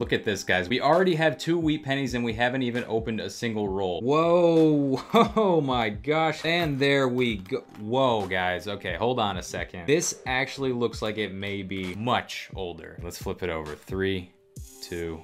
Look at this, guys. We already have 2 wheat pennies and we haven't even opened a single roll. Whoa, oh my gosh. And there we go. Whoa, guys. Okay, hold on a second. This actually looks like it may be much older. Let's flip it over. 3, 2,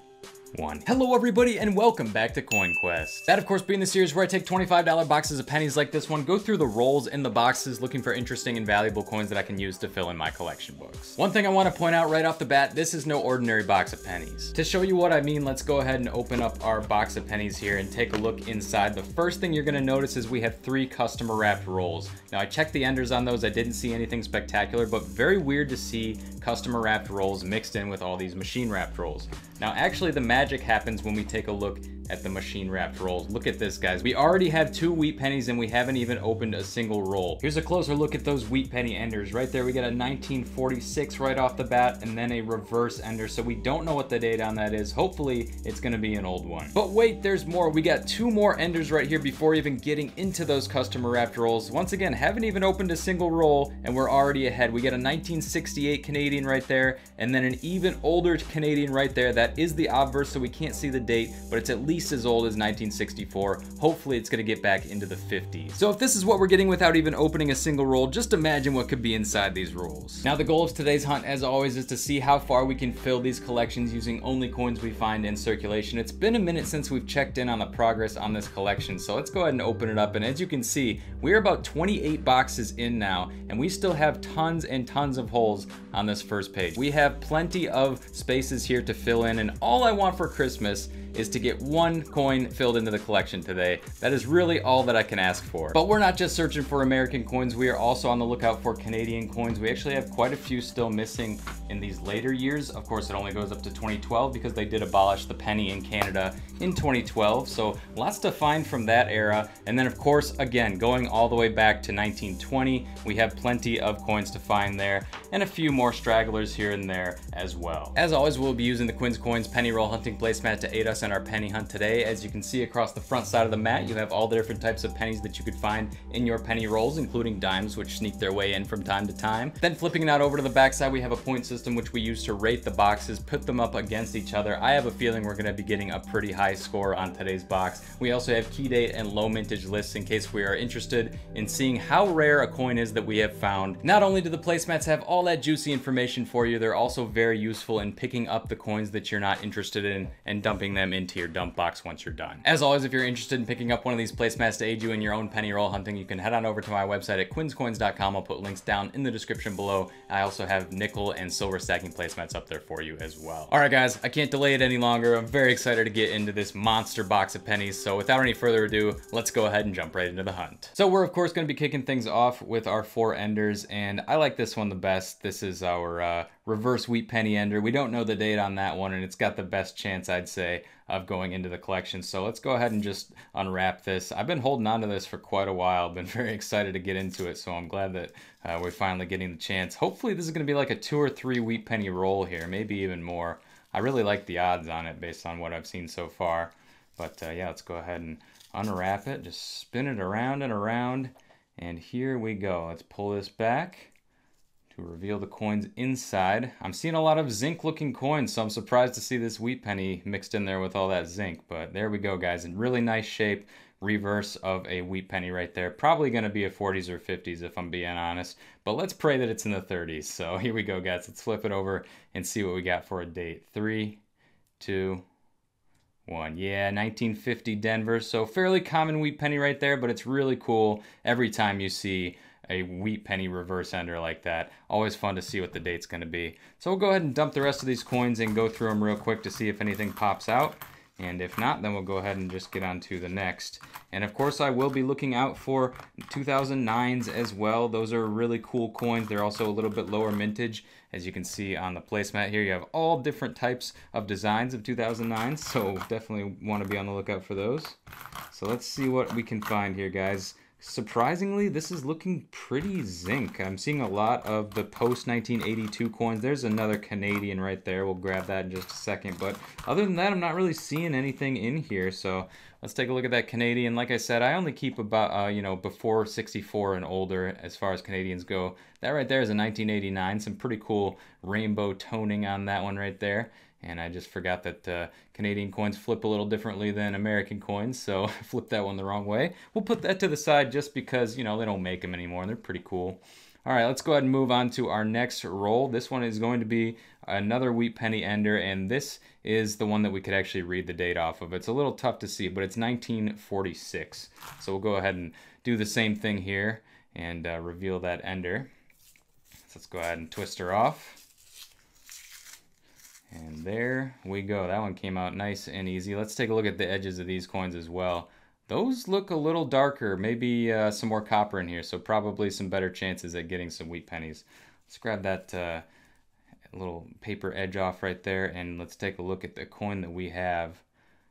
1. Hello everybody and welcome back to Coin Quest. That of course being the series where I take $25 boxes of pennies like this one, go through the rolls in the boxes looking for interesting and valuable coins that I can use to fill in my collection books. One thing I want to point out right off the bat, this is no ordinary box of pennies. To show you what I mean, let's go ahead and open up our box of pennies here and take a look inside. The first thing you're going to notice is we have 3 customer wrapped rolls. Now I checked the enders on those, I didn't see anything spectacular, but very weird to see customer wrapped rolls mixed in with all these machine wrapped rolls. Now actually the magic happens when we take a look at the machine wrapped rolls. Look at this, guys. We already have 2 wheat pennies and we haven't even opened a single roll. Here's a closer look at those wheat penny enders. Right there we got a 1946 right off the bat and then a reverse ender, so we don't know what the date on that is. Hopefully it's gonna be an old one. But wait, there's more. We got 2 more enders right here before even getting into those customer wrapped rolls. Once again, haven't even opened a single roll and we're already ahead. We got a 1968 Canadian right there and then an even older Canadian right there. That is the obverse, so we can't see the date, but it's at least as old as 1964. Hopefully it's gonna get back into the 50s. So if this is what we're getting without even opening a single roll, just imagine what could be inside these rolls. Now the goal of today's hunt, as always, is to see how far we can fill these collections using only coins we find in circulation. It's been a minute since we've checked in on the progress on this collection, so let's go ahead and open it up. And as you can see, we're about 28 boxes in now, and we still have tons and tons of holes on this first page. We have plenty of spaces here to fill in, and all I want for Christmas is to get 1 coin filled into the collection today. That is really all that I can ask for. But we're not just searching for American coins, we are also on the lookout for Canadian coins. We actually have quite a few still missing in these later years. Of course, it only goes up to 2012 because they did abolish the penny in Canada in 2012. So lots to find from that era. And then of course, again, going all the way back to 1920, we have plenty of coins to find there and a few more stragglers here and there as well. As always, we'll be using the Quin Coins penny roll hunting placemat to aid us in our penny hunt today. As you can see across the front side of the mat, you have all the different types of pennies that you could find in your penny rolls, including dimes, which sneak their way in from time to time. Then flipping it out over to the back side, we have a point system which we use to rate the boxes, put them up against each other. I have a feeling we're going to be getting a pretty high score on today's box. We also have key date and low mintage lists in case we are interested in seeing how rare a coin is that we have found. Not only do the placemats have all that juicy information for you, they're also very useful in picking up the coins that you're not interested in and dumping them into your dump box once you're done. As always, if you're interested in picking up one of these placemats to aid you in your own penny roll hunting, you can head on over to my website at quinscoins.com. I'll put links down in the description below. I also have nickel and silver stacking placemats up there for you as well. All right, guys, I can't delay it any longer. I'm very excited to get into this monster box of pennies. So without any further ado, let's go ahead and jump right into the hunt. So we're of course going to be kicking things off with our 4 enders, and I like this one the best. This is our reverse wheat penny ender. We don't know the date on that one, and it's got the best chance, I'd say, of going into the collection. So let's go ahead and just unwrap this. I've been holding on to this for quite a while. Been very excited to get into it, so I'm glad that we're finally getting the chance. Hopefully this is going to be like a 2 or 3 wheat penny roll here, maybe even more. I really like the odds on it based on what I've seen so far. But yeah, let's go ahead and unwrap it. Just spin it around and around. And here we go. Let's pull this back to reveal the coins inside. I'm seeing a lot of zinc looking coins, so I'm surprised to see this wheat penny mixed in there with all that zinc. But there we go, guys, in really nice shape. Reverse of a wheat penny right there. Probably going to be a 40s or 50s if I'm being honest, but let's pray that it's in the 30s. So here we go, guys. Let's flip it over and see what we got for a date. 3, 2, 1. Yeah, 1950 Denver. So fairly common wheat penny right there, but it's really cool every time you see a wheat penny reverse ender like that. Always fun to see what the date's going to be. So we'll go ahead and dump the rest of these coins and go through them real quick to see if anything pops out. And if not, then we'll go ahead and just get on to the next. And of course, I will be looking out for 2009s as well. Those are really cool coins. They're also a little bit lower mintage. As you can see on the placemat here, you have all different types of designs of 2009s. So definitely want to be on the lookout for those. So let's see what we can find here, guys. Surprisingly, this is looking pretty zinc. I'm seeing a lot of the post-1982 coins. There's another Canadian right there. We'll grab that in just a second. But other than that, I'm not really seeing anything in here. So let's take a look at that Canadian. Like I said, I only keep about, before 64 and older as far as Canadians go. That right there is a 1989. Some pretty cool rainbow toning on that one right there. And I just forgot that Canadian coins flip a little differently than American coins, so I flipped that one the wrong way. We'll put that to the side just because, you know, they don't make them anymore and they're pretty cool. All right, let's go ahead and move on to our next roll. This one is going to be another wheat penny ender, and this is the one that we could actually read the date off of. It's a little tough to see, but it's 1946. So we'll go ahead and do the same thing here and reveal that ender. So let's go ahead and twist her off. And there we go. That one came out nice and easy. Let's take a look at the edges of these coins as well. Those look a little darker, maybe some more copper in here, so probably some better chances at getting some wheat pennies. Let's grab that little paper edge off right there, and let's take a look at the coin that we have.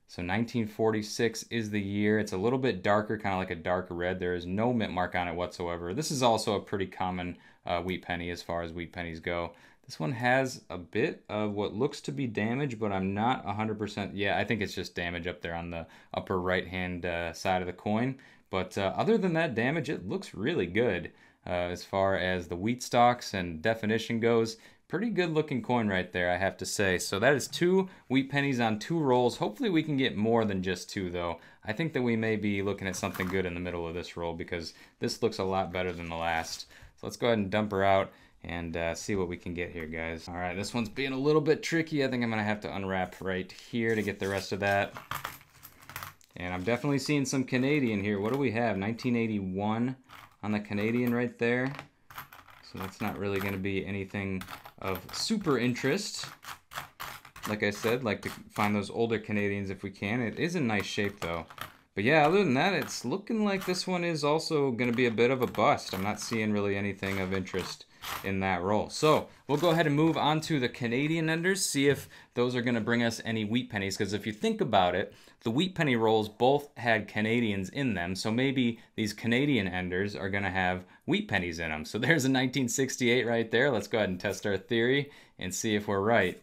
So 1946 is the year. It's a little bit darker, kind of like a dark red. There is no mint mark on it whatsoever. This is also a pretty common wheat penny as far as wheat pennies go. This one has a bit of what looks to be damage, but I'm not 100%. Yeah, I think it's just damage up there on the upper right-hand side of the coin. But other than that damage, it looks really good as far as the wheat stalks and definition goes. Pretty good looking coin right there, I have to say. So that is 2 wheat pennies on 2 rolls. Hopefully we can get more than just 2 though. I think that we may be looking at something good in the middle of this roll because this looks a lot better than the last. So let's go ahead and dump her out and see what we can get here, guys. All right, this one's being a little bit tricky. I think I'm gonna have to unwrap right here to get the rest of that. And I'm definitely seeing some Canadian here. What do we have? 1981 on the Canadian right there. So that's not really gonna be anything of super interest. Like I said, like to find those older Canadians if we can. It is in nice shape though. But yeah, other than that, it's looking like this one is also gonna be a bit of a bust. I'm not seeing really anything of interest in that roll. So we'll go ahead and move on to the Canadian enders, see if those are going to bring us any wheat pennies, because if you think about it, the wheat penny rolls both had Canadians in them, so maybe these Canadian enders are going to have wheat pennies in them. So there's a 1968 right there. Let's go ahead and test our theory and see if we're right.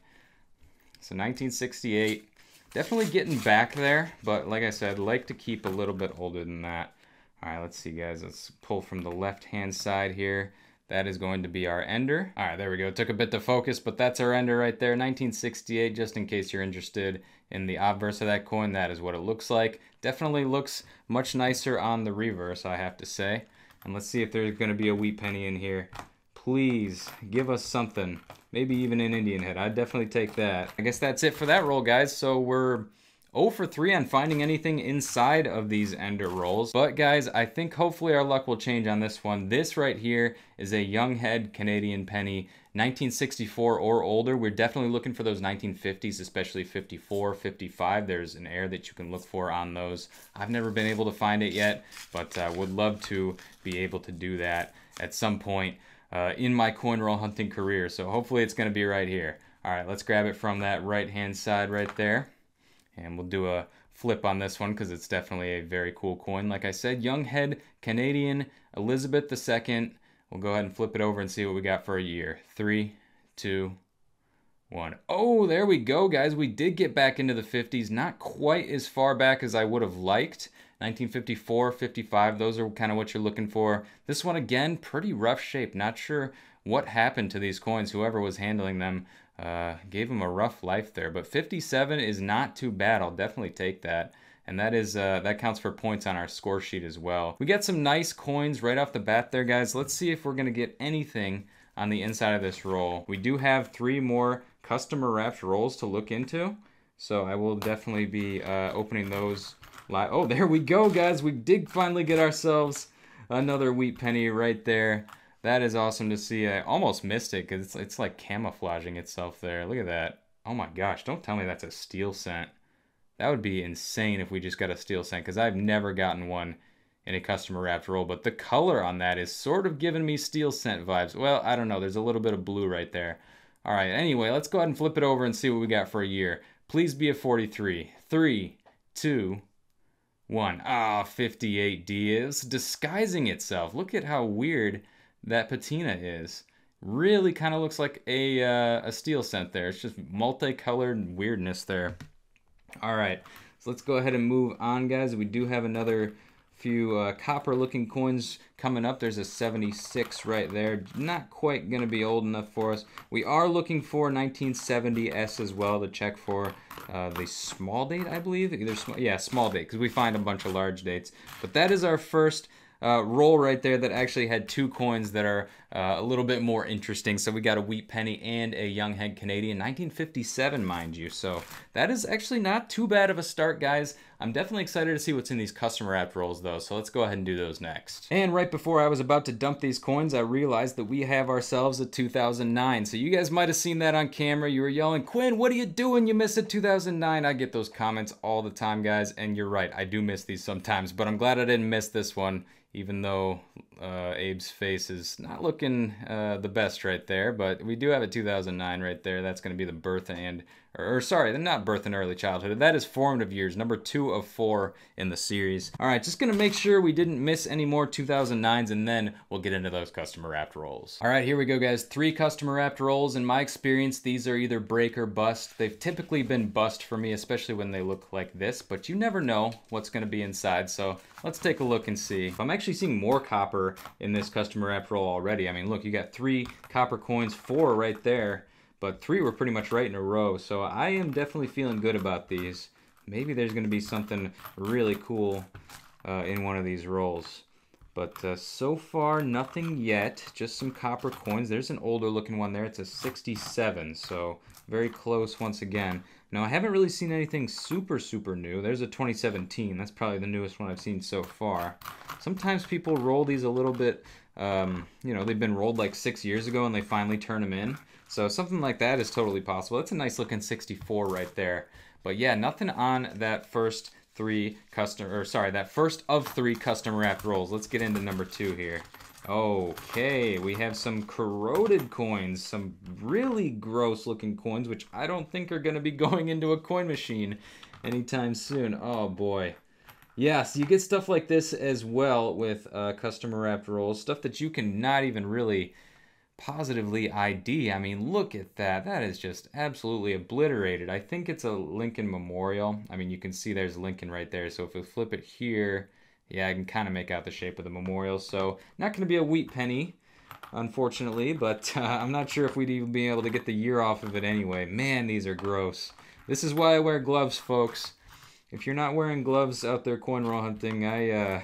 So 1968, definitely getting back there, but like I said, like to keep a little bit older than that. All right, let's see, guys. Let's pull from the left-hand side here. That is going to be our ender. All right, there we go. It took a bit to focus, but that's our ender right there. 1968, just in case you're interested in the obverse of that coin, that is what it looks like. Definitely looks much nicer on the reverse, I have to say. And let's see if there's going to be a wheat penny in here. Please give us something. Maybe even an Indian head. I'd definitely take that. I guess that's it for that roll, guys. So we're 0 for 3 on finding anything inside of these ender rolls. But guys, I think hopefully our luck will change on this one. This right here is a young head Canadian penny, 1964 or older. We're definitely looking for those 1950s, especially 54, 55. There's an air that you can look for on those. I've never been able to find it yet, but would love to be able to do that at some point in my coin roll hunting career. So hopefully it's going to be right here. All right, let's grab it from that right-hand side right there. And we'll do a flip on this one because it's definitely a very cool coin. Like I said, young head Canadian Elizabeth II. We'll go ahead and flip it over and see what we got for a year. 3, 2, 1. Oh, there we go, guys. We did get back into the 50s. Not quite as far back as I would have liked. 1954, 55, those are kind of what you're looking for. This one, again, pretty rough shape. Not sure what happened to these coins. Whoever was handling them gave them a rough life there. But 57 is not too bad. I'll definitely take that. And that is that counts for points on our score sheet as well. We got some nice coins right off the bat there, guys. Let's see if we're going to get anything on the inside of this roll. We do have 3 more customer wrapped rolls to look into. So I will definitely be opening those live. Oh, there we go, guys. We did finally get ourselves another wheat penny right there. That is awesome to see. I almost missed it because it's like camouflaging itself there. Look at that. Oh my gosh, don't tell me that's a steel cent. That would be insane if we just got a steel cent because I've never gotten one in a customer wrapped roll. But the color on that is sort of giving me steel cent vibes. Well, I don't know. There's a little bit of blue right there. All right, anyway, let's go ahead and flip it over and see what we got for a year. Please be a 43. 3, 2, 1. Ah, 58D is disguising itself. Look at how weird that patina is. Really kind of looks like a steel cent there. It's just multicolored weirdness there. All right, so let's go ahead and move on, guys. We do have another few copper looking coins coming up. There's a 76 right there. Not quite going to be old enough for us. We are looking for 1970s as well to check for the small date, I believe. Either small date, because we find a bunch of large dates. But that is our first roll right there that actually had 2 coins that are a little bit more interesting. So we got a wheat penny and a young head Canadian, 1957, mind you. So that is actually not too bad of a start, guys. I'm definitely excited to see what's in these custom wrapped rolls though, so let's go ahead and do those next. And right before I was about to dump these coins, I realized that we have ourselves a 2009. So you guys might have seen that on camera. You were yelling, "Quinn, what are you doing? You missed a 2009. I get those comments all the time, guys, and you're right, I do miss these sometimes, but I'm glad I didn't miss this one, even though Abe's face is not looking the best right there, but we do have a 2009 right there. That's going to be the birth and, or sorry, not birth and early childhood. That is formative years, number 2 of 4 in the series. All right, just going to make sure we didn't miss any more 2009s, and then we'll get into those customer wrapped rolls. All right, here we go, guys. 3 customer wrapped rolls. In my experience, these are either break or bust. They've typically been bust for me, especially when they look like this, but you never know what's going to be inside, so let's take a look and see. I'm actually seeing more copper in this customer wrap roll already. I mean, look, you got 3 copper coins, 4 right there, but 3 were pretty much right in a row. So I am definitely feeling good about these. Maybe there's going to be something really cool in one of these rolls. But so far, nothing yet. Just some copper coins. There's an older looking one there. It's a 67, so very close once again. Now, I haven't really seen anything super, super new. There's a 2017. That's probably the newest one I've seen so far. Sometimes people roll these a little bit, you know, they've been rolled like 6 years ago and they finally turn them in. So something like that is totally possible. That's a nice looking 64 right there. But yeah, nothing on that first that first of 3 custom wrapped rolls. Let's get into number 2 here. Okay, we have some corroded coins, some really gross looking coins, which I don't think are going to be going into a coin machine anytime soon. Oh boy. Yes, you get stuff like this as well with customer wrapped rolls, stuff that you can not even really positively ID. I mean, look at that. That is just absolutely obliterated. I think it's a Lincoln Memorial. I mean, you can see there's Lincoln right there. So if we flip it here, yeah, I can kind of make out the shape of the memorial. So not going to be a wheat penny, unfortunately, but I'm not sure if we'd even be able to get the year off of it anyway. Man, these are gross. This is why I wear gloves, folks. If you're not wearing gloves out there coin roll hunting, I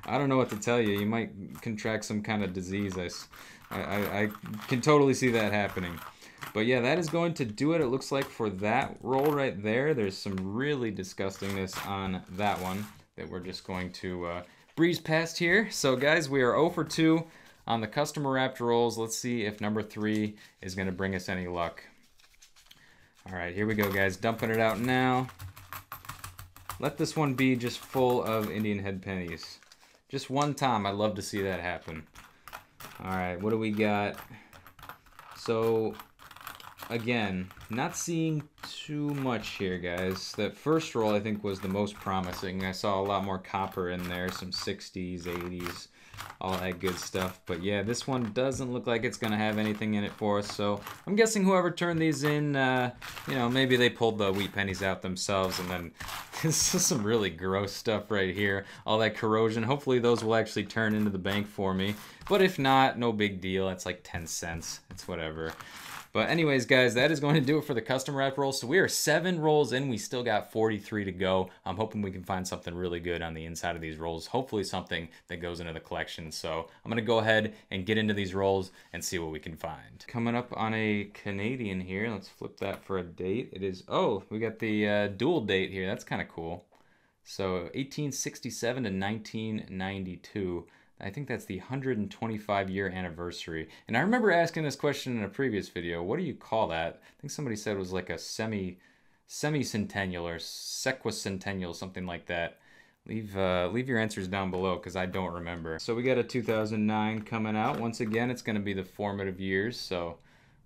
don't know what to tell you. You might contract some kind of disease. I can totally see that happening. But yeah, that is going to do it, it looks like, for that roll right there. There's some really disgustingness on that one that we're just going to breeze past here. So guys, we are 0 for 2 on the customer wrapped rolls. Let's see if number 3 is going to bring us any luck. All right, here we go, guys. Dumping it out now. Let this one be just full of Indian head pennies. Just one time, I'd love to see that happen. All right, what do we got? So, again, not seeing too much here, guys. That first roll, I think, was the most promising. I saw a lot more copper in there, some 60s, 80s, all that good stuff. But yeah, this one doesn't look like it's going to have anything in it for us. So I'm guessing whoever turned these in, you know, maybe they pulled the wheat pennies out themselves. And then this is some really gross stuff right here. All that corrosion. Hopefully those will actually turn into the bank for me. But if not, no big deal. It's like 10 cents. It's whatever. But anyways, guys, that is going to do it for the custom wrap rolls. So we are 7 rolls in. We still got 43 to go. I'm hoping we can find something really good on the inside of these rolls. Hopefully something that goes into the collection. So I'm going to go ahead and get into these rolls and see what we can find. Coming up on a Canadian here. Let's flip that for a date. It is, oh, we got the dual date here. That's kind of cool. So 1867 to 1992. I think that's the 125-year anniversary. And I remember asking this question in a previous video. What do you call that? I think somebody said it was like a semi-centennial or sequicentennial, something like that. Leave your answers down below because I don't remember. So we got a 2009 coming out. Once again, it's going to be the formative years. So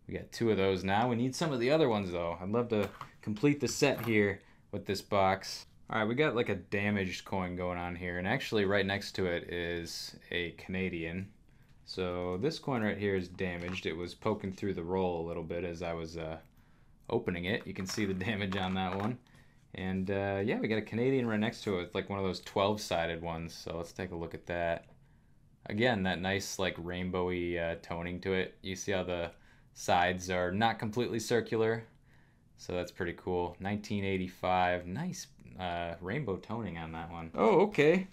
we got 2 of those now. We need some of the other ones, though. I'd love to complete the set here with this box. All right, we got like a damaged coin going on here, and actually right next to it is a Canadian. So this coin right here is damaged. It was poking through the roll a little bit as I was opening it. You can see the damage on that one. And yeah, we got a Canadian right next to it. It's like one of those 12-sided ones. So let's take a look at that. Again, that nice like rainbowy toning to it. You see how the sides are not completely circular. So that's pretty cool. 1985. Nice rainbow toning on that one. Oh, okay.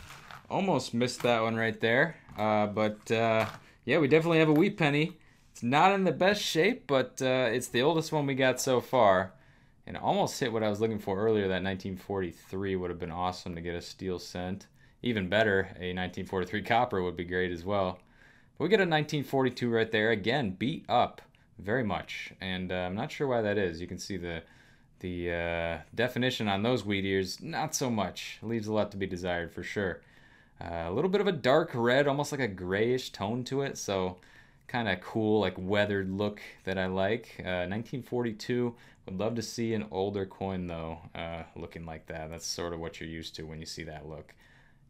Almost missed that one right there. But yeah, we definitely have a wheat penny. It's not in the best shape, but it's the oldest one we got so far. And almost hit what I was looking for earlier. That 1943 would have been awesome to get a steel cent. Even better, a 1943 copper would be great as well. But we get a 1942 right there. Again, beat up very much. And I'm not sure why that is. You can see the definition on those wheat ears, not so much. Leaves a lot to be desired for sure. A little bit of a dark red, almost like a grayish tone to it. So kind of cool, like weathered look that I like. 1942. Would love to see an older coin though, looking like that. That's sort of what you're used to when you see that look.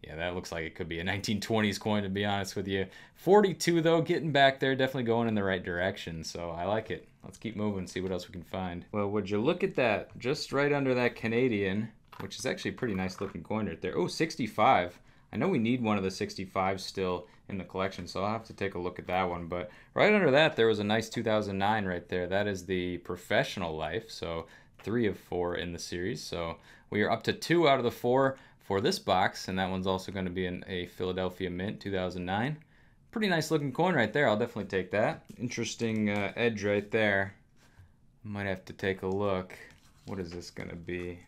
Yeah, that looks like it could be a 1920s coin, to be honest with you. 42 though, getting back there, definitely going in the right direction. So I like it. Let's keep moving, see what else we can find. Well, would you look at that? Just right under that Canadian, which is actually a pretty nice looking coin right there. Oh, 65. I know we need one of the 65s still in the collection, so I'll have to take a look at that one. But right under that, there was a nice 2009 right there. That is the professional life, so 3 of 4 in the series. So we are up to 2 out of the 4 for this box, and that one's also going to be in a Philadelphia Mint 2009. Pretty nice looking coin right there. I'll definitely take that. Interesting edge right there. Might have to take a look. What is this going to be?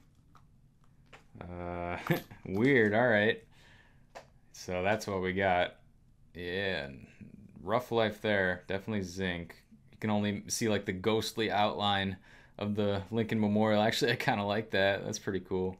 Weird. All right. So that's what we got. Yeah, rough life there. Definitely zinc. You can only see like the ghostly outline of the Lincoln Memorial. Actually, I kind of like that. That's pretty cool.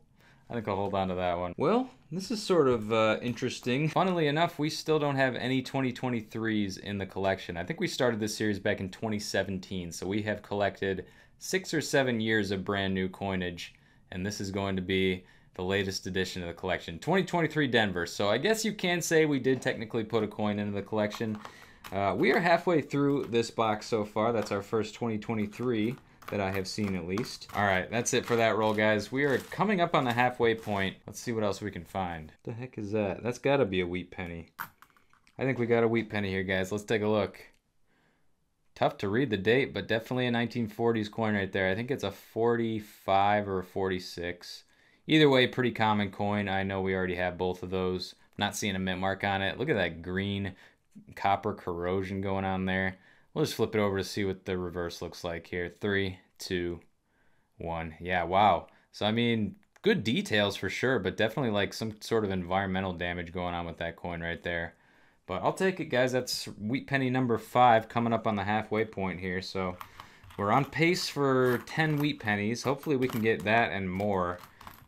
I think I'll hold on to that one. Well, this is sort of interesting. Funnily enough, we still don't have any 2023s in the collection. I think we started this series back in 2017, so we have collected 6 or 7 years of brand new coinage, and this is going to be the latest edition of the collection. 2023 Denver. So I guess you can say we did technically put a coin into the collection. We are halfway through this box so far. That's our first 2023 that I have seen at least. All right, that's it for that roll, guys. We are coming up on the halfway point. Let's see what else we can find. What the heck is that? That's gotta be a wheat penny. I think we got a wheat penny here, guys. Let's take a look. Tough to read the date, but definitely a 1940s coin right there. I think it's a 45 or a 46. Either way, pretty common coin. I know we already have both of those. Not seeing a mint mark on it. Look at that green copper corrosion going on there. We'll just flip it over to see what the reverse looks like here. 3, 2, 1. Yeah, wow. So, I mean, good details for sure, but definitely like some sort of environmental damage going on with that coin right there. But I'll take it, guys. That's wheat penny number 5 coming up on the halfway point here. So we're on pace for 10 wheat pennies. Hopefully we can get that and more.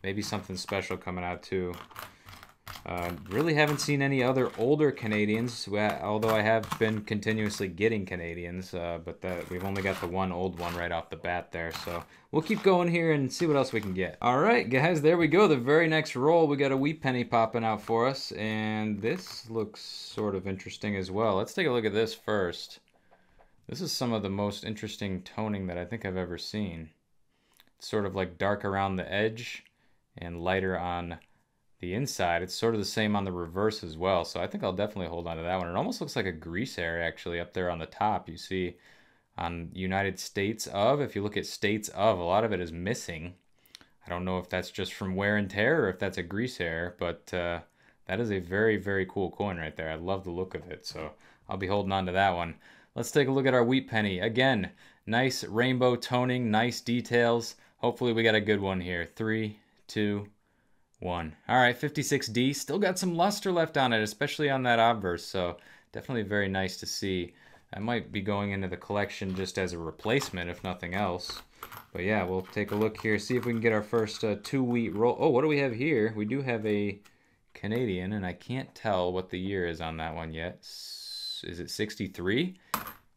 Maybe something special coming out too. Really haven't seen any other older Canadians, although I have been continuously getting Canadians, but we've only got the one old one right off the bat there. So we'll keep going here and see what else we can get. All right, guys, there we go. The very next roll, we got a wheat penny popping out for us, and this looks sort of interesting as well. Let's take a look at this first. This is some of the most interesting toning that I think I've ever seen. It's sort of like dark around the edge and lighter on the inside. It's sort of the same on the reverse as well, so I think I'll definitely hold on to that one. It almost looks like a grease hair actually up there on the top. You see on United States of, if you look at states of, a lot of it is missing. I don't know if that's just from wear and tear or if that's a grease hair, but that is a very, very cool coin right there. I love the look of it, so I'll be holding on to that one. Let's take a look at our wheat penny. Again, nice rainbow toning, nice details. Hopefully we got a good one here. 3, 2, 1. All right, 56D. Still got some luster left on it, especially on that obverse, so definitely very nice to see. I might be going into the collection just as a replacement, if nothing else. But yeah, we'll take a look here, see if we can get our first 2 wheat roll. Oh, what do we have here? We do have a Canadian, and I can't tell what the year is on that one yet. Is it 63?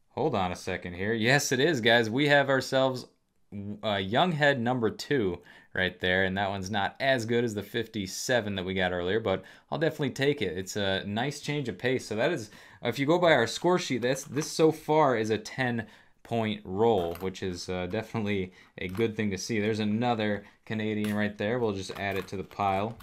Hold on a second here. Yes, it is, guys. We have ourselves Young Head number 2 right there, and that one's not as good as the 57 that we got earlier, but I'll definitely take it. It's a nice change of pace. So that is, if you go by our score sheet, this so far is a 10 point roll, which is definitely a good thing to see. There's another Canadian right there. We'll just add it to the pile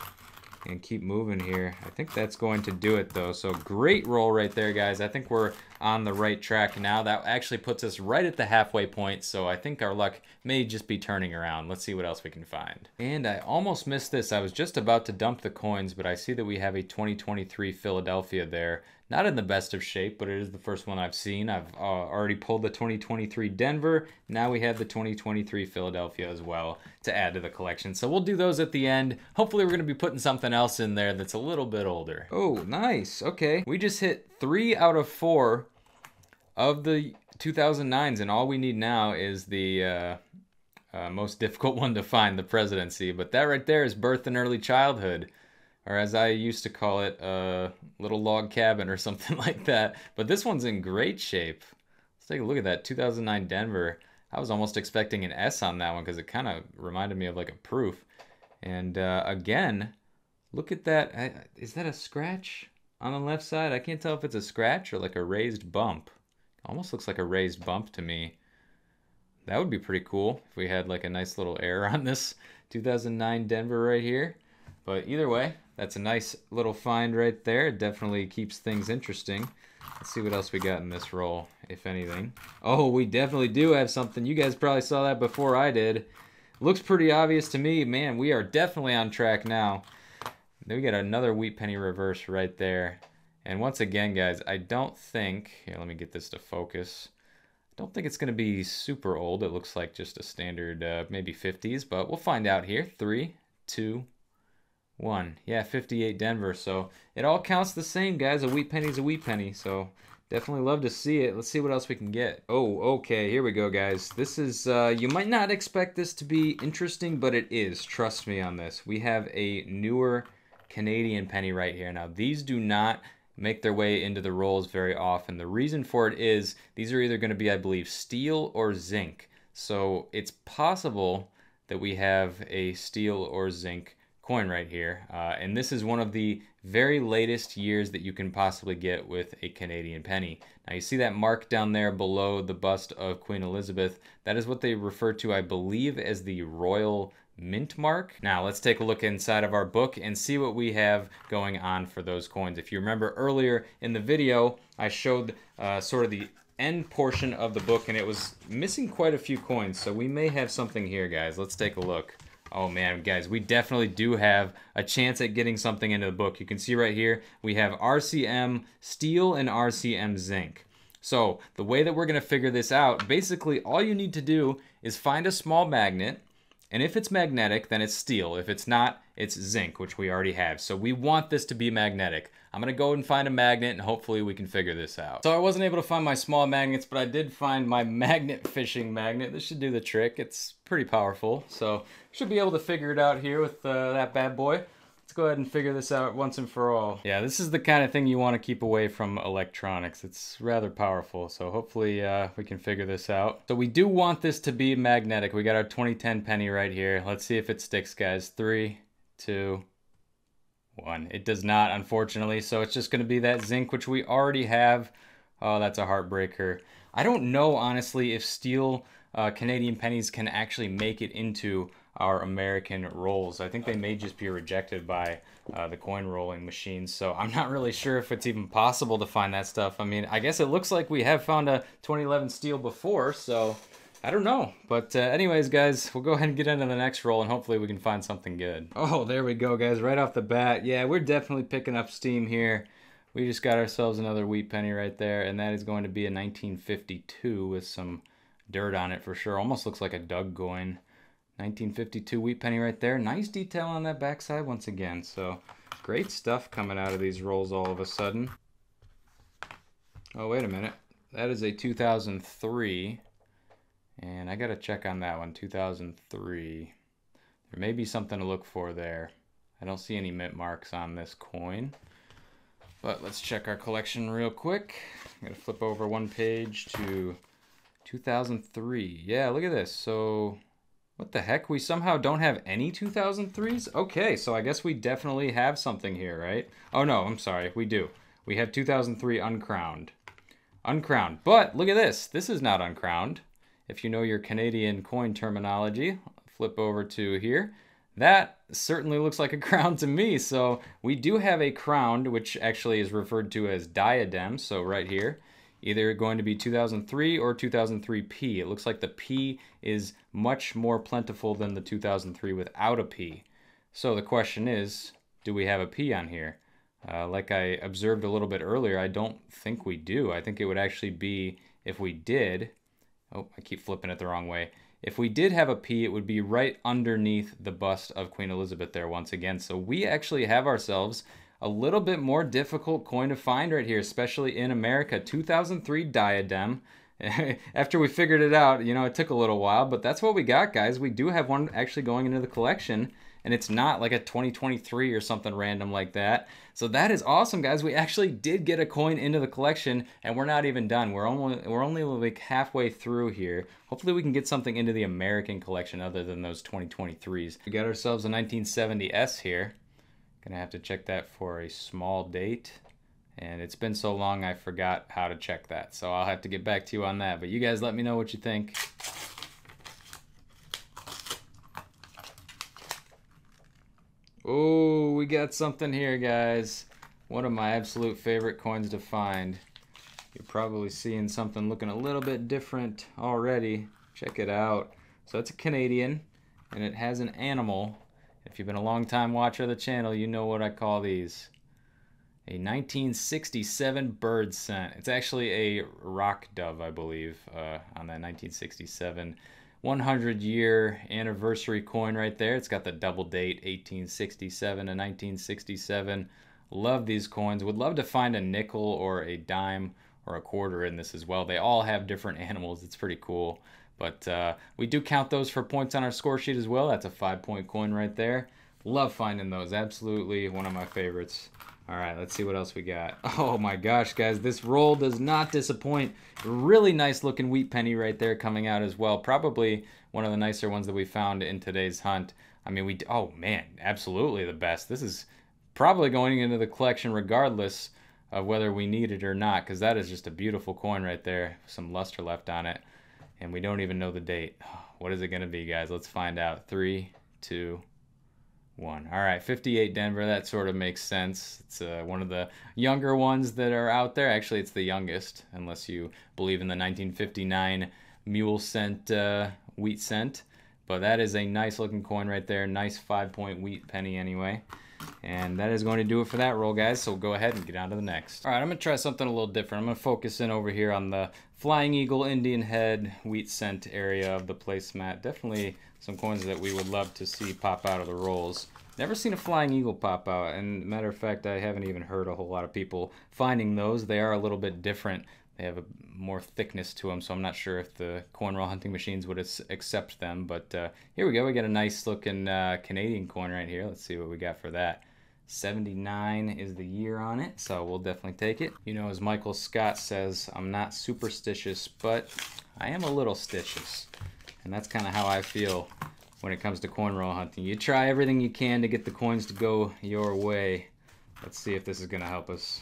and keep moving here. I think that's going to do it though. So great roll right there, guys. I think we're on the right track now. That actually puts us right at the halfway point, so I think our luck may just be turning around. Let's see what else we can find. And I almost missed this. I was just about to dump the coins, but I see that we have a 2023 Philadelphia there. Not in the best of shape, but it is the first one I've seen. I've already pulled the 2023 Denver. Now we have the 2023 Philadelphia as well to add to the collection. So we'll do those at the end. Hopefully we're going to be putting something else in there that's a little bit older. Oh, nice. Okay. We just hit 3 out of 4 of the 2009s, and all we need now is the most difficult one to find, the presidency. But that right there is birth and early childhood. Or as I used to call it, little log cabin or something like that. But this one's in great shape. Let's take a look at that 2009 Denver. I was almost expecting an S on that one because it kind of reminded me of like a proof. And again, look at that. Is that a scratch on the left side? I can't tell if it's a scratch or like a raised bump. Almost looks like a raised bump to me. That would be pretty cool if we had like a nice little error on this 2009 Denver right here. But either way, that's a nice little find right there. It definitely keeps things interesting. Let's see what else we got in this roll, if anything. Oh, we definitely do have something. You guys probably saw that before I did. Looks pretty obvious to me. Man, we are definitely on track now. Then we got another wheat penny reverse right there. And once again, guys, I don't think... Here, let me get this to focus. I don't think it's going to be super old. It looks like just a standard, maybe 50s. But we'll find out here. 3, 2, 1. Yeah, 58 Denver. So it all counts the same, guys. A wheat penny's a wheat penny. So definitely love to see it. Let's see what else we can get. Oh, okay. Here we go, guys. This is, you might not expect this to be interesting, but it is. Trust me on this. We have a newer Canadian penny right here. Now, these do not make their way into the rolls very often. The reason for it is these are either going to be, I believe, steel or zinc. So it's possible that we have a steel or zinc coin right here. And this is one of the very latest years that you can possibly get with a Canadian penny. Now you see that mark down there below the bust of Queen Elizabeth. That is what they refer to, I believe, as the Royal Mint mark. Now let's take a look inside of our book and see what we have going on for those coins. If you remember earlier in the video, I showed sort of the end portion of the book and it was missing quite a few coins. So we may have something here, guys. Let's take a look. Oh man, guys, we definitely do have a chance at getting something into the book. You can see right here, we have RCM steel and RCM zinc. So the way that we're gonna figure this out, basically all you need to do is find a small magnet. And if it's magnetic, then it's steel. If it's not, it's zinc, which we already have. So we want this to be magnetic. I'm gonna go and find a magnet and hopefully we can figure this out. So I wasn't able to find my small magnets, but I did find my magnet fishing magnet. This should do the trick. It's pretty powerful. So should be able to figure it out here with that bad boy. Let's go ahead and figure this out once and for all. Yeah, this is the kind of thing you want to keep away from electronics. It's rather powerful, so hopefully we can figure this out. So we do want this to be magnetic. We got our 2010 penny right here. Let's see if it sticks, guys. 3, 2, 1. It does not, unfortunately, so it's just going to be that zinc, which we already have. Oh, that's a heartbreaker. I don't know, honestly, if steel Canadian pennies can actually make it into our American rolls. I think they may just be rejected by the coin rolling machines, so I'm not really sure if it's even possible to find that stuff. I mean, I guess it looks like we have found a 2011 steel before, so I don't know. But anyways, guys, we'll go ahead and get into the next roll and hopefully we can find something good. Oh, there we go, guys, right off the bat. Yeah, we're definitely picking up steam here. We just got ourselves another wheat penny right there, and that is going to be a 1952 with some dirt on it for sure. Almost looks like a Doug coin. 1952 wheat penny right there. Nice detail on that backside once again. So great stuff coming out of these rolls all of a sudden. Oh, wait a minute. That is a 2003. And I got to check on that one. 2003. There may be something to look for there. I don't see any mint marks on this coin. But let's check our collection real quick. I'm going to flip over one page to 2003. Yeah, look at this. So what the heck? We somehow don't have any 2003s? Okay, so I guess we definitely have something here, right? Oh no, I'm sorry, we do. We have 2003 uncrowned. uncrowned. But look at this. This is not uncrowned. If you know your Canadian coin terminology, flip over to here. That certainly looks like a crown to me. So we do have a crowned, which actually is referred to as diadem. So right here, either going to be 2003 or 2003P. It looks like the P is much more plentiful than the 2003 without a P. So the question is, do we have a P on here? Like I observed a little bit earlier, I don't think we do. I think it would actually be, if we did, oh, I keep flipping it the wrong way. If we did have a P, it would be right underneath the bust of Queen Elizabeth there once again. So we actually have ourselves a little bit more difficult coin to find right here, especially in America. 2003 diadem. After we figured it out, you know, it took a little while, but that's what we got, guys. We do have one actually going into the collection, and it's not like a 2023 or something random like that. So that is awesome, guys. We actually did get a coin into the collection, and we're not even done. We're only like halfway through here. Hopefully we can get something into the American collection other than those 2023s. We got ourselves a 1970S here. Gonna have to check that for a small date. And it's been so long I forgot how to check that. So I'll have to get back to you on that. But you guys let me know what you think. Oh, we got something here, guys. One of my absolute favorite coins to find. You're probably seeing something looking a little bit different already. Check it out. So it's a Canadian, and it has an animal. If you've been a long time watcher of the channel, you know what I call these. A 1967 bird scent. It's actually a rock dove, I believe, on that 1967 100-year anniversary coin right there. It's got the double date, 1867 to 1967. Love these coins. Would love to find a nickel or a dime or a quarter in this as well. They all have different animals. It's pretty cool. But we do count those for points on our score sheet as well. That's a 5-point coin right there. Love finding those. Absolutely one of my favorites. All right, let's see what else we got. Oh my gosh, guys, this roll does not disappoint. Really nice looking wheat penny right there coming out as well. Probably one of the nicer ones that we found in today's hunt. I mean, oh man, absolutely the best. This is probably going into the collection regardless of whether we need it or not, because that is just a beautiful coin right there. Some luster left on it, and we don't even know the date. What is it gonna be, guys? Let's find out. 3, 2, 1. All right, 58 Denver. That sort of makes sense. It's one of the younger ones that are out there. Actually, it's the youngest, unless you believe in the 1959 mule scent, wheat scent. But that is a nice looking coin right there. Nice 5-point wheat penny anyway. And that is going to do it for that roll, guys. So we'll go ahead and get on to the next. All right, I'm going to try something a little different. I'm going to focus in over here on the Flying Eagle, Indian Head, wheat scent area of the placemat. Definitely some coins that we would love to see pop out of the rolls. Never seen a Flying Eagle pop out, and matter of fact, I haven't even heard a whole lot of people finding those. They are a little bit different. They have a more thickness to them, so I'm not sure if the coin roll hunting machines would accept them. But here we go. We got a nice looking Canadian coin right here. Let's see what we got for that. 79 is the year on it, so we'll definitely take it. You know, as Michael Scott says, I'm not superstitious, but I am a little stitious. And that's kind of how I feel when it comes to coin roll hunting. You try everything you can to get the coins to go your way. Let's see if this is going to help us.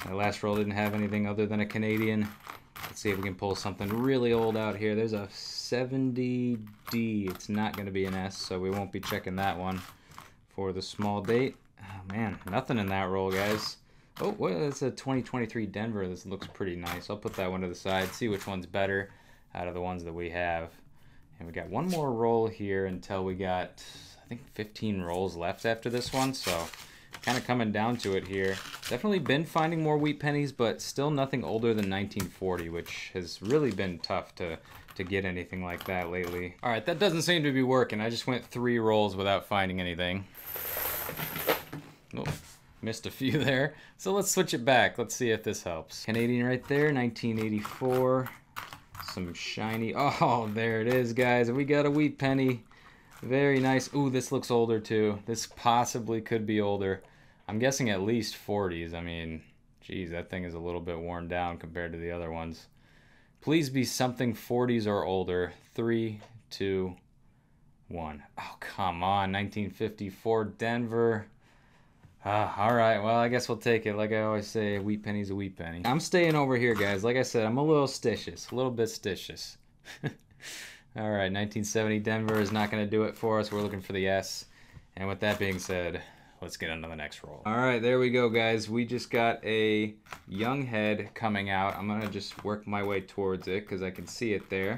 My last roll didn't have anything other than a Canadian. Let's see if we can pull something really old out here. There's a 70D. It's not going to be an S, so we won't be checking that one for the small date. Oh man, nothing in that roll, guys. Oh, what is a 2023 Denver? This looks pretty nice. I'll put that one to the side, see which one's better out of the ones that we have. And we got one more roll here until we got, I think, 15 rolls left after this one. So kind of coming down to it here. Definitely been finding more wheat pennies, but still nothing older than 1940, which has really been tough to get anything like that lately. All right, that doesn't seem to be working. I just went 3 rolls without finding anything. Oh, missed a few there. So let's switch it back. Let's see if this helps. Canadian right there, 1984. Some shiny, oh, there it is, guys. We got a wheat penny. Very nice. Ooh, this looks older too. This possibly could be older. I'm guessing at least 40s. I mean, geez, that thing is a little bit worn down compared to the other ones. Please be something 40s or older. 3, 2, 1. Oh, come on. 1954 Denver. All right, well, I guess we'll take it. Like I always say, a wheat penny's a wheat penny. I'm staying over here, guys. Like I said, I'm a little stitious, a little bit stitious. All right, 1970 Denver is not going to do it for us. We're looking for the S. And with that being said, let's get on to the next roll. All right, there we go, guys. We just got a young head coming out. I'm going to just work my way towards it because I can see it there.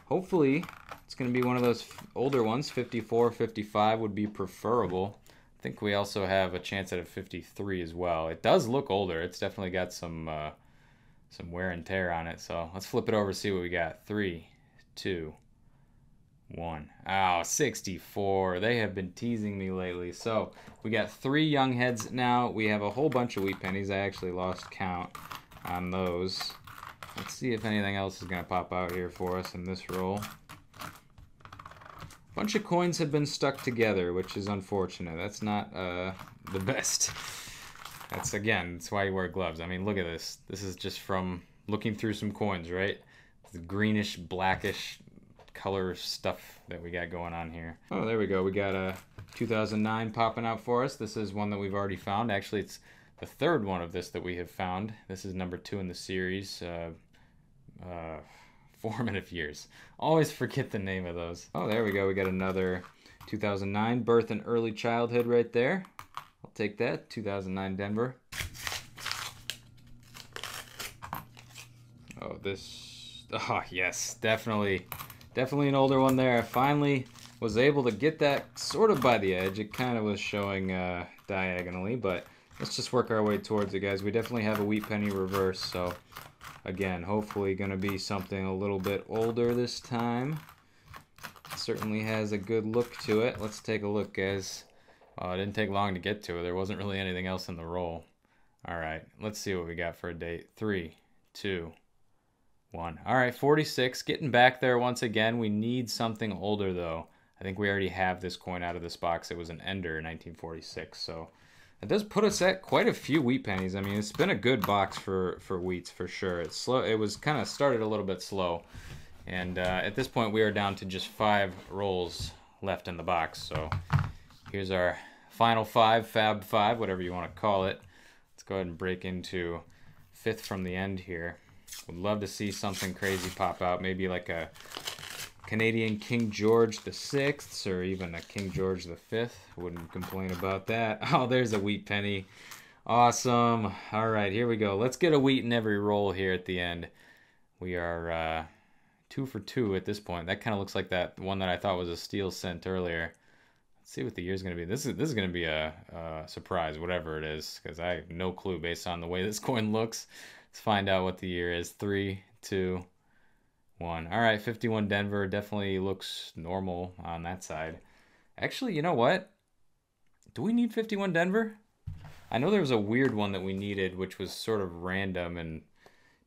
Hopefully, it's going to be one of those older ones. 54, 55 would be preferable. I think we also have a chance at a 53 as well. It does look older. It's definitely got some wear and tear on it. So let's flip it over and see what we got. 3, 2, 1. Oh, 64. They have been teasing me lately. So we got 3 young heads now. We have a whole bunch of wheat pennies. I actually lost count on those. Let's see if anything else is going to pop out here for us in this roll. A bunch of coins have been stuck together, which is unfortunate. That's not the best. That's why you wear gloves. I mean, look at this. This is just from looking through some coins, right? The greenish, blackish color stuff that we got going on here. Oh, there we go. We got a 2009 popping out for us. This is one that we've already found. Actually, it's the third one of this that we have found. This is number 2 in the series. Formative years. Always forget the name of those. Oh, there we go. We got another 2009 birth and early childhood right there. I'll take that. 2009 Denver. Oh, this. Oh, yes. Definitely an older one there. I finally was able to get that sort of by the edge. It kind of was showing diagonally, but let's just work our way towards it, guys. We definitely have a wheat penny reverse, so again, hopefully going to be something a little bit older this time. Certainly has a good look to it. Let's take a look, guys. It didn't take long to get to it. There wasn't really anything else in the roll. All right, let's see what we got for a date. 3, 2, 1. All right, 46. Getting back there once again. We need something older, though. I think we already have this coin out of this box. It was an Ender in 1946, so it does put us at quite a few wheat pennies. I mean, it's been a good box for wheats for sure. It's slow. It was kind of started a little bit slow, and at this point we are down to just 5 rolls left in the box. So here's our final 5, Fab 5, whatever you want to call it. Let's go ahead and break into 5th from the end here. Would love to see something crazy pop out, maybe like a Canadian King George VI or even a King George V. Wouldn't complain about that. Oh, there's a wheat penny. Awesome. All right, here we go. Let's get a wheat in every roll here at the end. We are 2 for 2 at this point. That kind of looks like that one that I thought was a steel cent earlier. Let's see what the year's going to be. This is going to be a surprise, whatever it is, because I have no clue based on the way this coin looks. Let's find out what the year is. 3, 2, 1. All right, 51 Denver definitely looks normal on that side. Actually, you know what? Do we need 51 Denver? I know there was a weird one that we needed, which was sort of random and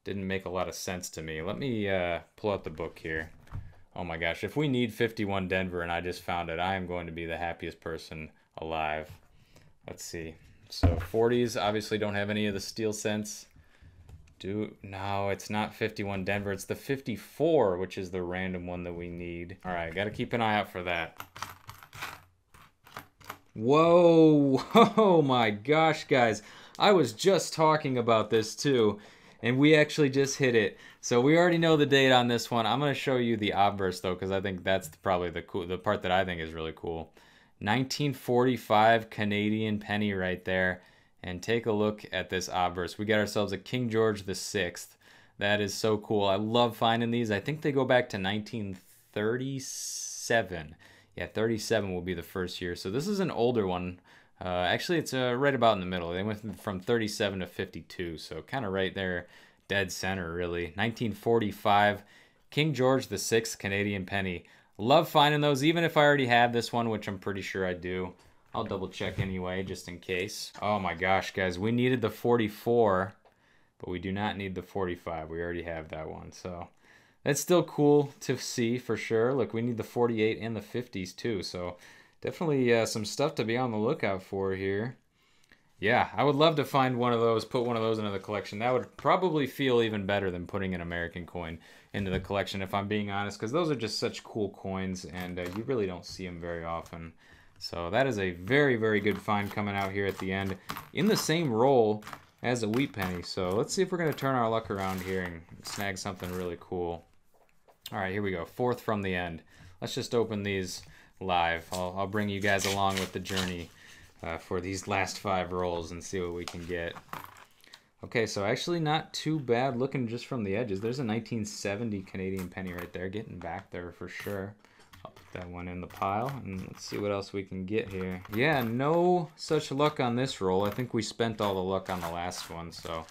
didn't make a lot of sense to me. Let me pull out the book here. Oh my gosh, if we need 51 Denver and I just found it, I am going to be the happiest person alive. Let's see. So 40s obviously don't have any of the steel cents. No, it's not 51 Denver. It's the 54, which is the random one that we need. All right, got to keep an eye out for that. Whoa, oh my gosh, guys. I was just talking about this too, and we actually just hit it. So we already know the date on this one. I'm going to show you the obverse though, because I think that's probably the part that I think is really cool. 1945 Canadian penny right there. And take a look at this obverse. We got ourselves a King George VI. That is so cool. I love finding these. I think they go back to 1937. Yeah, 37 will be the first year. So this is an older one. Actually, it's right about in the middle. They went from 37 to 52. So kind of right there, dead center, really. 1945 King George VI Canadian penny. Love finding those, even if I already have this one, which I'm pretty sure I do. I'll double check anyway, just in case. Oh my gosh, guys, we needed the 44, but we do not need the 45. We already have that one, so that's still cool to see for sure. Look, we need the 48 and the 50s too, so definitely some stuff to be on the lookout for here. Yeah, I would love to find one of those, put one of those into the collection. That would probably feel even better than putting an American coin into the collection, if I'm being honest, because those are just such cool coins, and you really don't see them very often. So that is a very, very good find coming out here at the end in the same roll as a wheat penny. So let's see if we're going to turn our luck around here and snag something really cool. All right, here we go. Fourth from the end. Let's just open these live. I'll bring you guys along with the journey for these last 5 rolls and see what we can get. Okay, so actually not too bad looking just from the edges. There's a 1970 Canadian penny right there, getting back there for sure. I'll put that one in the pile, and let's see what else we can get here. Yeah, no such luck on this roll. I think we spent all the luck on the last one, so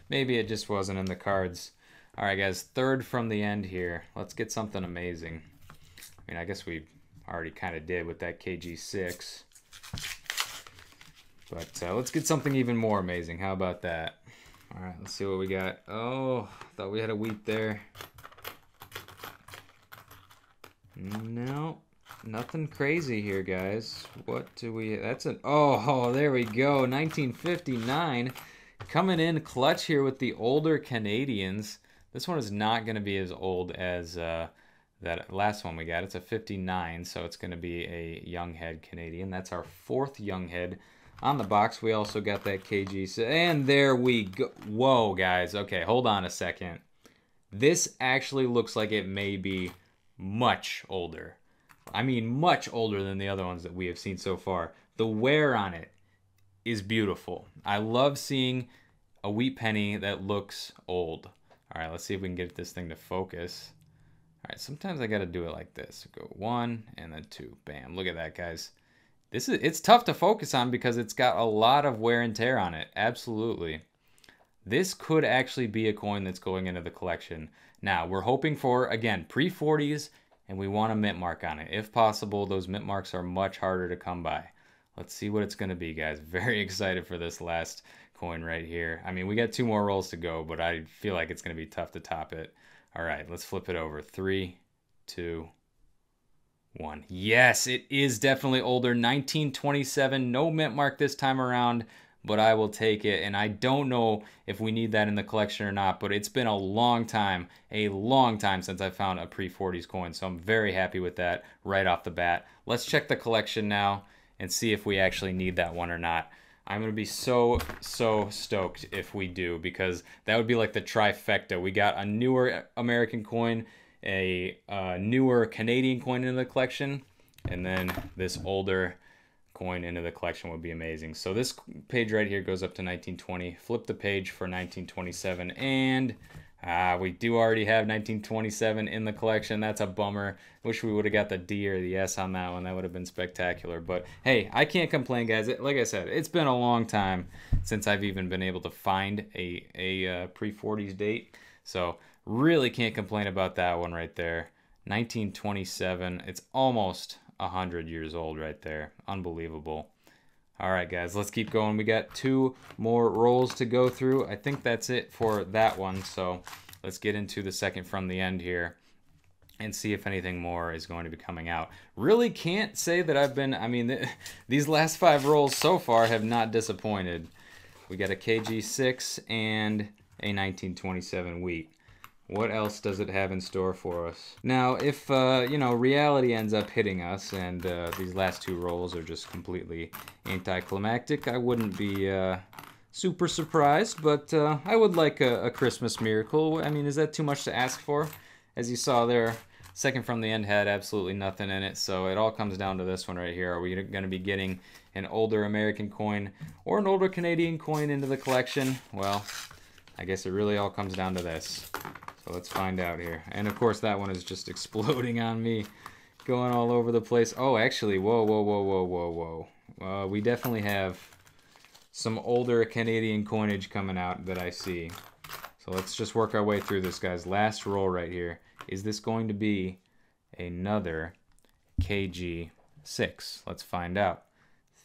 maybe it just wasn't in the cards. All right, guys, third from the end here. Let's get something amazing. I mean, I guess we already kind of did with that KG6. But let's get something even more amazing. How about that? All right, let's see what we got. Oh, thought we had a wheat there. No, nothing crazy here, guys. What do we, that's an, oh, there we go. 1959 coming in clutch here with the older Canadians. This one is not going to be as old as that last one we got. It's a 59, so it's going to be a young head Canadian. That's our 4th young head on the box. We also got that KG, and there we go. Whoa, guys. Okay, hold on a second. This actually looks like it may be much older. I mean, much older than the other ones that we have seen so far. The wear on it is beautiful. I love seeing a wheat penny that looks old. All right, let's see if we can get this thing to focus. All right, sometimes I got to do it like this. Go 1 and then 2. Bam. Look at that, guys. It's tough to focus on because it's got a lot of wear and tear on it. Absolutely. This could actually be a coin that's going into the collection. Now, we're hoping for, again, pre-40s, and we want a mint mark on it. If possible, those mint marks are much harder to come by. Let's see what it's going to be, guys. Very excited for this last coin right here. I mean, we got 2 more rolls to go, but I feel like it's going to be tough to top it. All right, let's flip it over. 3, 2, 1. Yes, it is definitely older. 1927. No mint mark this time around, but I will take it. And I don't know if we need that in the collection or not, but it's been a long time since I found a pre-40s coin. So I'm very happy with that right off the bat. Let's check the collection now and see if we actually need that one or not. I'm going to be so stoked if we do, because that would be like the trifecta. We got a newer American coin, a newer Canadian coin in the collection, and then this older coin into the collection would be amazing. So this page right here goes up to 1920. Flip the page for 1927, and we do already have 1927 in the collection. That's a bummer. Wish we would have got the D or the S on that one. That would have been spectacular. But hey, I can't complain, guys. Like I said, it's been a long time since I've even been able to find a pre-40s date. So really can't complain about that one right there. 1927. It's almost 100 years old right there. Unbelievable. All right, guys, let's keep going. We got 2 more rolls to go through. I think that's it for that one. So let's get into the second from the end here and see if anything more is going to be coming out. Really can't say that I've been, I mean, these last 5 rolls so far have not disappointed. We got a KG6 and a 1927 wheat. What else does it have in store for us? Now, if, you know, reality ends up hitting us and these last 2 rolls are just completely anticlimactic, I wouldn't be super surprised, but I would like a Christmas miracle. I mean, is that too much to ask for? As you saw there, second from the end had absolutely nothing in it, so it all comes down to this one right here. Are we going to be getting an older American coin or an older Canadian coin into the collection? Well, I guess it really all comes down to this. So let's find out here. And of course that one is just exploding on me, going all over the place. Oh, actually, whoa. We definitely have some older Canadian coinage coming out that I see. So let's just work our way through this, guys. Last roll right here. Is this going to be another KG6? Let's find out.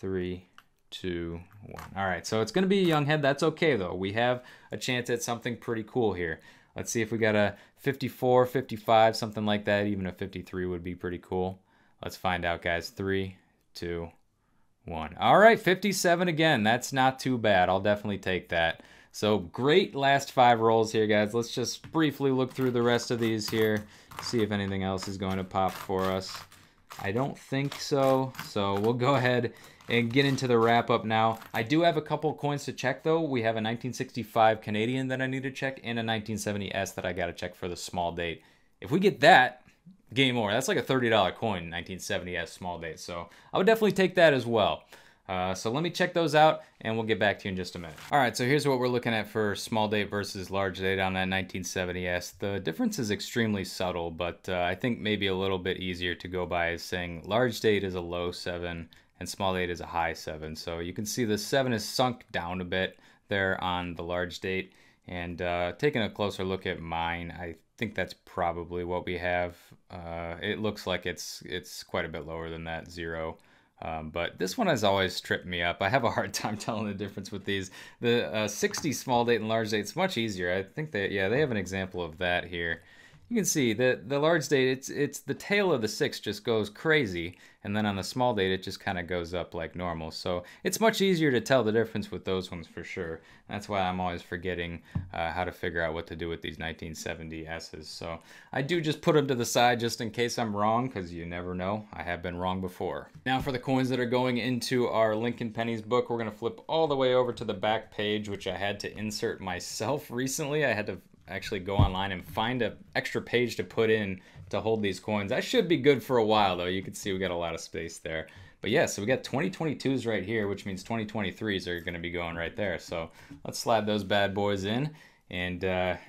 3, 2, 1. All right, so it's going to be a young head. That's okay, though. We have a chance at something pretty cool here. Let's see if we got a 54, 55, something like that. Even a 53 would be pretty cool. Let's find out, guys. 3, 2, 1. All right, 57 again. That's not too bad. I'll definitely take that. So great last 5 rolls here, guys. Let's just briefly look through the rest of these here, see if anything else is going to pop for us. I don't think so. So we'll go ahead and get into the wrap up now. I do have a couple coins to check though. We have a 1965 Canadian that I need to check and a 1970S that I got to check for the small date. If we get that, game over. That's like a $30 coin, 1970S small date. So I would definitely take that as well. So let me check those out and we'll get back to you in just a minute. All right, so here's what we're looking at for small date versus large date on that 1970S. The difference is extremely subtle, but I think maybe a little bit easier to go by is saying large date is a low 7 and small date is a high 7. So you can see the 7 is sunk down a bit there on the large date. And taking a closer look at mine, I think that's probably what we have. It looks like it's quite a bit lower than that 0. But this one has always tripped me up. I have a hard time telling the difference with these. The 60 small date and large date is much easier. I think that, yeah, they have an example of that here. You can see that the large date, it's the tail of the 6 just goes crazy, and then on the small date it just kind of goes up like normal. So it's much easier to tell the difference with those ones for sure. That's why I'm always forgetting how to figure out what to do with these 1970Ss. So I do just put them to the side just in case I'm wrong, because you never know. I have been wrong before. Now for the coins that are going into our Lincoln Pennies book, we're going to flip all the way over to the back page, which I had to insert myself recently. I had to actually go online and find an extra page to put in to hold these coins. That should be good for a while though. You can see we got a lot of space there. But yeah, so we got 2022s right here, which means 2023s are going to be going right there. So let's slide those bad boys in. And,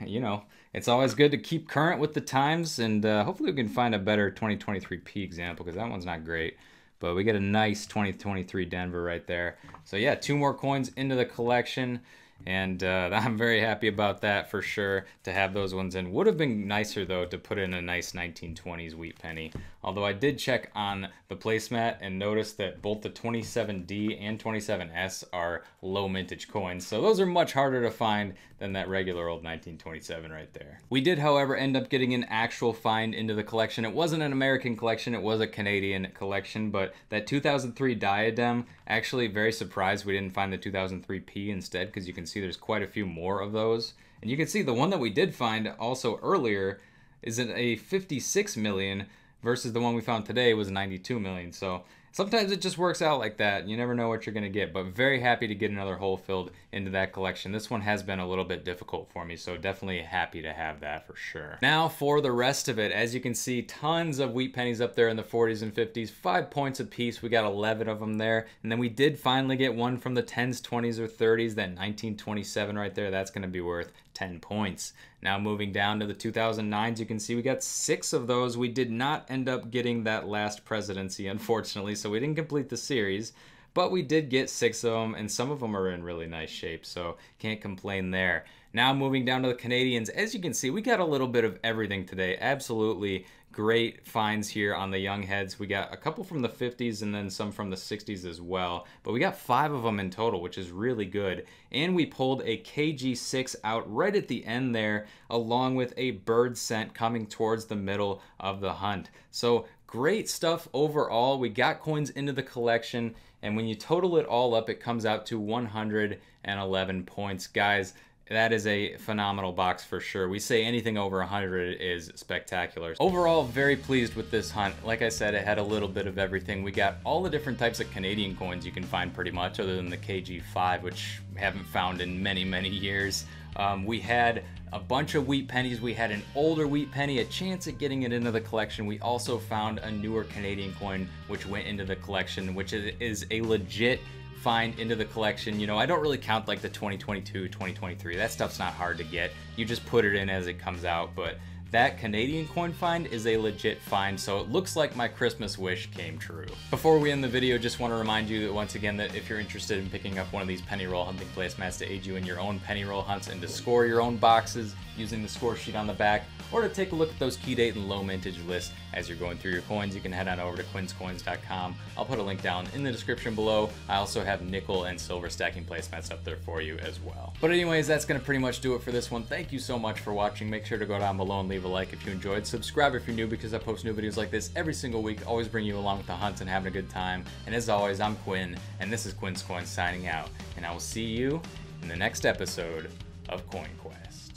you know, it's always good to keep current with the times. And hopefully we can find a better 2023P example, because that one's not great. But we get a nice 2023 Denver right there. So yeah, 2 more coins into the collection. And I'm very happy about that for sure, to have those ones in. Would have been nicer though to put in a nice 1920s wheat penny. Although I did check on the placemat and noticed that both the 27D and 27S are low mintage coins. So those are much harder to find than that regular old 1927 right there. We did, however, end up getting an actual find into the collection. It wasn't an American collection, it was a Canadian collection, but that 2003 diadem, actually very surprised we didn't find the 2003P instead, because you can see there's quite a few more of those. And you can see the one that we did find also earlier is a 56 million versus the one we found today was 92 million. So sometimes it just works out like that. You never know what you're going to get, but very happy to get another hole filled into that collection. This one has been a little bit difficult for me, so definitely happy to have that for sure. Now for the rest of it, as you can see, tons of wheat pennies up there in the 40s and 50s, 5 points a piece. We got 11 of them there, and then we did finally get one from the 10s, 20s, or 30s, that 1927 right there. That's going to be worth 10 points. Now moving down to the 2009s, you can see we got 6 of those. We did not end up getting that last presidency, unfortunately, so we didn't complete the series, but we did get 6 of them, and some of them are in really nice shape, so can't complain there. Now moving down to the Canadians, as you can see, we got a little bit of everything today. Absolutely great finds here on the young heads. We got a couple from the 50s and then some from the 60s as well, but we got 5 of them in total, which is really good. And we pulled a KG6 out right at the end there, along with a bird scent coming towards the middle of the hunt. So great stuff overall. We got coins into the collection, and when you total it all up, it comes out to 111 points. Guys, that is a phenomenal box for sure. We say anything over 100 is spectacular. Overall, very pleased with this hunt. Like I said, it had a little bit of everything. We got all the different types of Canadian coins you can find pretty much, other than the KG5, which we haven't found in many, many years. We had a bunch of wheat pennies. We had an older wheat penny, a chance at getting it into the collection. We also found a newer Canadian coin, which went into the collection, which is a legit find into the collection. You know, I don't really count like the 2022, 2023. That stuff's not hard to get. You just put it in as it comes out, but that Canadian coin find is a legit find, so it looks like my Christmas wish came true. Before we end the video, just want to remind you that once again that if you're interested in picking up one of these penny roll hunting placemats to aid you in your own penny roll hunts and to score your own boxes using the score sheet on the back, or to take a look at those key date and low mintage lists as you're going through your coins, you can head on over to quinscoins.com. I'll put a link down in the description below. I also have nickel and silver stacking placemats up there for you as well. But anyways, that's going to pretty much do it for this one. Thank you so much for watching. Make sure to go down below and leave a like if you enjoyed. Subscribe if you're new, because I post new videos like this every single week. Always bring you along with the hunts and having a good time. And as always, I'm Quinn, and this is Quin Coins signing out. And I will see you in the next episode of Coin Quest.